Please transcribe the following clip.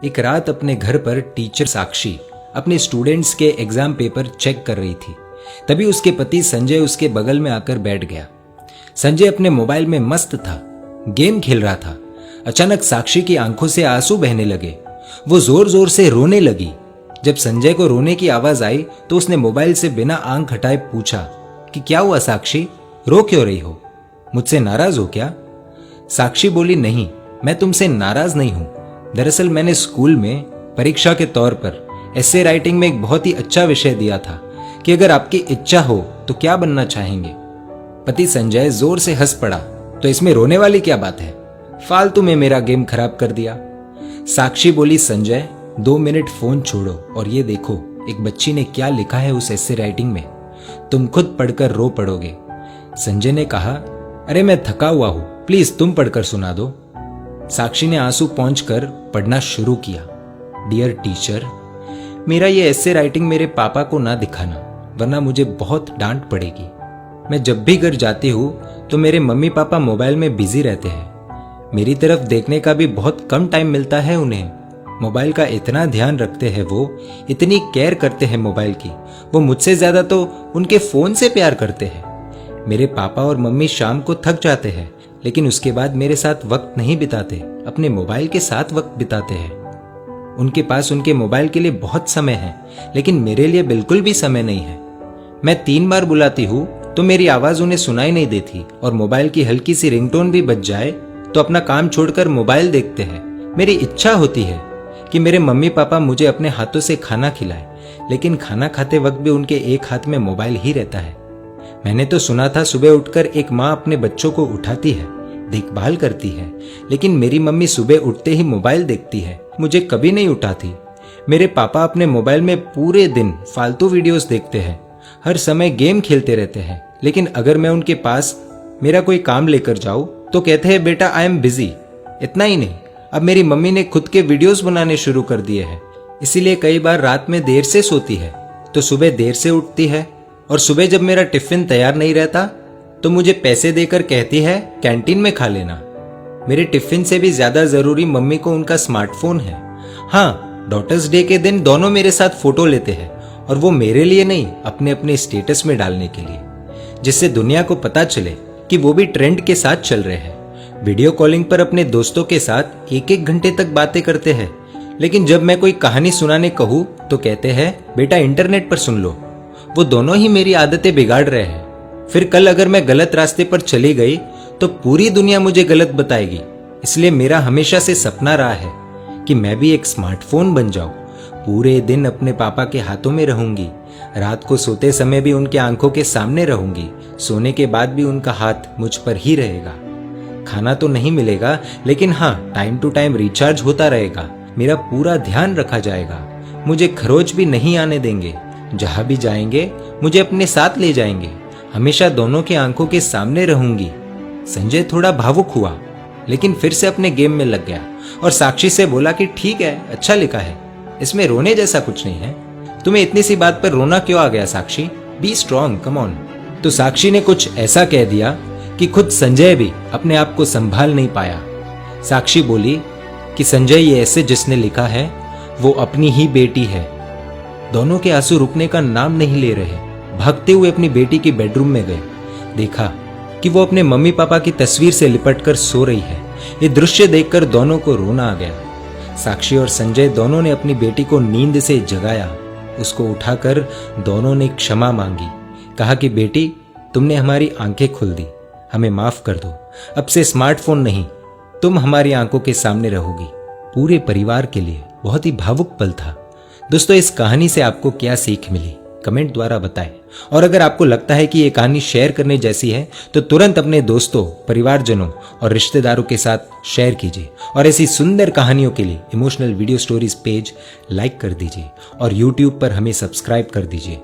एक रात अपने घर पर टीचर साक्षी अपने स्टूडेंट्स के एग्जाम पेपर चेक कर रही थी। तभी उसके पति संजय उसके बगल में आकर बैठ गया। संजय अपने मोबाइल में मस्त था, गेम खेल रहा था। अचानक साक्षी की आंखों से आंसू बहने लगे। वो जोर जोर से रोने लगी। जब संजय को रोने की आवाज आई तो उसने मोबाइल से बिना आंख हटाए पूछा कि क्या हुआ साक्षी, रो क्यों रही हो? मुझसे नाराज हो क्या? साक्षी बोली, नहीं, मैं तुमसे नाराज नहीं हूं। दरअसल मैंने स्कूल में परीक्षा के तौर पर एसे राइटिंग में एक बहुत ही अच्छा विषय दिया था कि अगर आपकी इच्छा हो तो क्या बनना चाहेंगे। पति संजय जोर से हंस पड़ा। तो इसमें रोने वाली क्या बात है? फालतू में मेरा गेम खराब कर दिया। साक्षी बोली, संजय 2 मिनट फोन छोड़ो और ये देखो एक बच्ची ने क्या लिखा है उस एसे राइटिंग में। तुम खुद पढ़कर रो पड़ोगे। संजय ने कहा, अरे मैं थका हुआ हूं, प्लीज तुम पढ़कर सुना दो। साक्षी ने आंसू पोंछकर पढ़ना शुरू किया। डियर टीचर, मेरा ये एसे राइटिंग मेरे पापा को ना दिखाना, वरना मुझे बहुत डांट पड़ेगी। मैं जब भी घर जाती हूँ तो मेरे मम्मी पापा मोबाइल में बिजी रहते हैं। मेरी तरफ देखने का भी बहुत कम टाइम मिलता है उन्हें। मोबाइल का इतना ध्यान रखते हैं वो, इतनी केयर करते हैं मोबाइल की। वो मुझसे ज्यादा तो उनके फोन से प्यार करते हैं। मेरे पापा और मम्मी शाम को थक जाते हैं, लेकिन उसके बाद मेरे साथ वक्त नहीं बिताते, अपने मोबाइल के साथ वक्त बिताते हैं। उनके पास उनके मोबाइल के लिए बहुत समय है, लेकिन मेरे लिए बिल्कुल भी समय नहीं है। मैं 3 बार बुलाती हूँ तो मेरी आवाज उन्हें सुनाई नहीं देती, और मोबाइल की हल्की सी रिंगटोन भी बज जाए तो अपना काम छोड़कर मोबाइल देखते हैं। मेरी इच्छा होती है कि मेरे मम्मी पापा मुझे अपने हाथों से खाना खिलाएं, लेकिन खाना खाते वक्त भी उनके एक हाथ में मोबाइल ही रहता है। मैंने तो सुना था सुबह उठकर एक माँ अपने बच्चों को उठाती है, देखभाल करती है, लेकिन मेरी मम्मी सुबह उठते ही मोबाइल देखती है, मुझे कभी नहीं उठाती। मेरे पापा अपने मोबाइल में पूरे दिन फालतू वीडियोस देखते हैं, हर समय गेम खेलते रहते हैं, लेकिन अगर मैं उनके पास मेरा कोई काम लेकर जाऊं तो कहते हैं बेटा आई एम बिजी। इतना ही नहीं, अब मेरी मम्मी ने खुद के वीडियोस बनाने शुरू कर दिए हैं, इसीलिए कई बार रात में देर से सोती है तो सुबह देर से उठती है। और सुबह जब मेरा टिफिन तैयार नहीं रहता तो मुझे पैसे देकर कहती है कैंटीन में खा लेना। मेरे टिफिन से भी ज्यादा जरूरी मम्मी को उनका स्मार्टफोन है। हाँ, डॉटर्स डे के दिन दोनों मेरे साथ फोटो लेते हैं, और वो मेरे लिए नहीं, अपने अपने स्टेटस में डालने के लिए, जिससे दुनिया को पता चले कि वो भी ट्रेंड के साथ चल रहे हैं। वीडियो कॉलिंग पर अपने दोस्तों के साथ 1-1 घंटे तक बातें करते हैं, लेकिन जब मैं कोई कहानी सुनाने कहूँ तो कहते हैं बेटा इंटरनेट पर सुन लो। वो दोनों ही मेरी आदतें बिगाड़ रहे हैं। फिर कल अगर मैं गलत रास्ते पर चली गई तो पूरी दुनिया मुझे गलत बताएगी। इसलिए मेरा हमेशा से सपना रहा है कि मैं भी एक स्मार्टफोन बन जाऊं। पूरे दिन अपने पापा के हाथों में रहूंगी, रात को सोते समय भी उनके आंखों के सामने रहूंगी, सोने के बाद भी उनका हाथ मुझ पर ही रहेगा। खाना तो नहीं मिलेगा, लेकिन हाँ, टाइम टू टाइम रिचार्ज होता रहेगा। मेरा पूरा ध्यान रखा जाएगा। मुझे खरोच भी नहीं आने देंगे। जहां भी जाएंगे मुझे अपने साथ ले जाएंगे। हमेशा दोनों की आंखों के सामने रहूंगी। संजय थोड़ा भावुक हुआ, लेकिन फिर से अपने गेम में लग गया और साक्षी से बोला कि ठीक है, अच्छा लिखा है, इसमें रोने जैसा कुछ नहीं है। तुम्हें इतनी सी बात पर रोना क्यों आ गया Sakshi? Be strong, come on. तो साक्षी ने कुछ ऐसा कह दिया कि खुद संजय भी अपने आप को संभाल नहीं पाया। साक्षी बोली कि संजय, ये ऐसे जिसने लिखा है वो अपनी ही बेटी है। दोनों के आंसू रुकने का नाम नहीं ले रहे। भागते हुए अपनी बेटी की बेडरूम में गए। देखा कि वो अपने मम्मी पापा की तस्वीर से लिपटकर सो रही है। ये दृश्य देखकर दोनों को रोना आ गया। साक्षी और संजय दोनों ने अपनी बेटी को नींद से जगाया। उसको उठाकर दोनों ने क्षमा मांगी। कहा कि बेटी, तुमने हमारी आंखें खोल दी, हमें माफ कर दो। अब से स्मार्टफोन नहीं, तुम हमारी आंखों के सामने रहोगी। पूरे परिवार के लिए बहुत ही भावुक पल था। दोस्तों, इस कहानी से आपको क्या सीख मिली, कमेंट द्वारा बताएं। और अगर आपको लगता है कि ये कहानी शेयर करने जैसी है तो तुरंत अपने दोस्तों, परिवारजनों और रिश्तेदारों के साथ शेयर कीजिए। और ऐसी सुंदर कहानियों के लिए emotional video stories page like कर दीजिए और YouTube पर हमें सब्सक्राइब कर दीजिए।